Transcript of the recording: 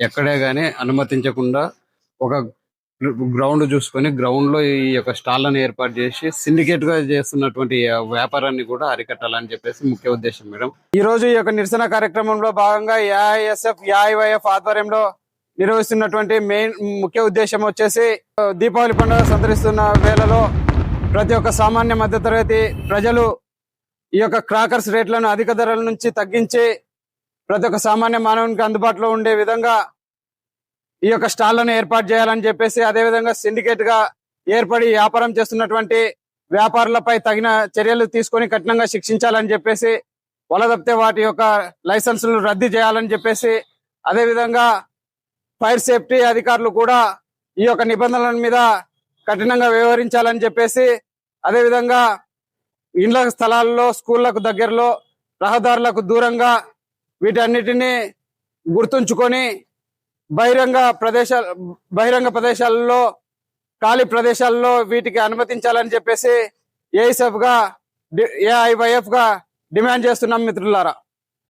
ఎక్కడే గానీ అనుమతించకుండా ఒక గ్రౌండ్ చూసుకొని గ్రౌండ్ లో ఈ యొక్క స్టాళ్లను ఏర్పాటు చేసి సిండికేట్ గా చేస్తున్నటువంటి వ్యాపారాన్ని కూడా అరికట్టాలని చెప్పేసి ముఖ్య ఉద్దేశం మేడం. ఈ రోజు ఈ యొక్క నిరసన కార్యక్రమంలో భాగంగా ఏఐఎస్ఎఫ్ ఏఐవైఎఫ్ ఆధ్వర్యంలో నిర్వహిస్తున్నటువంటి మెయిన్ ముఖ్య ఉద్దేశం వచ్చేసి దీపావళి పండుగ సంతరిస్తున్న వేళలో ప్రతి ఒక్క సామాన్య మధ్యతరగతి ప్రజలు ఈ యొక్క క్రాకర్స్ రేట్లను అధిక ధరల నుంచి తగ్గించి ప్రతి ఒక్క సామాన్య మానవునికి అందుబాటులో ఉండే విధంగా ఈ యొక్క స్టాళ్లను ఏర్పాటు చేయాలని చెప్పేసి, అదేవిధంగా సిండికేట్ గా ఏర్పడి వ్యాపారం చేస్తున్నటువంటి వ్యాపారులపై తగిన చర్యలు తీసుకొని కఠినంగా శిక్షించాలని చెప్పేసి, తప్పితే వాటి యొక్క లైసెన్సులు రద్దు చేయాలని చెప్పేసి, అదేవిధంగా ఫైర్ సేఫ్టీ అధికారులు కూడా ఈ యొక్క నిబంధనల మీద కఠినంగా వ్యవహరించాలని చెప్పేసి, అదేవిధంగా ఇండ్ల స్థలాల్లో, స్కూళ్లకు దగ్గరలో, రహదారులకు దూరంగా వీటన్నిటిని గుర్తుంచుకొని బహిరంగ ప్రదేశాలలో, ఖాళీ ప్రదేశాల్లో వీటికి అనుమతించాలని చెప్పేసి ఏఐఎస్ఎఫ్ గా ఏఐవైఎఫ్ గా డిమాండ్ చేస్తున్నాం మిత్రులారా.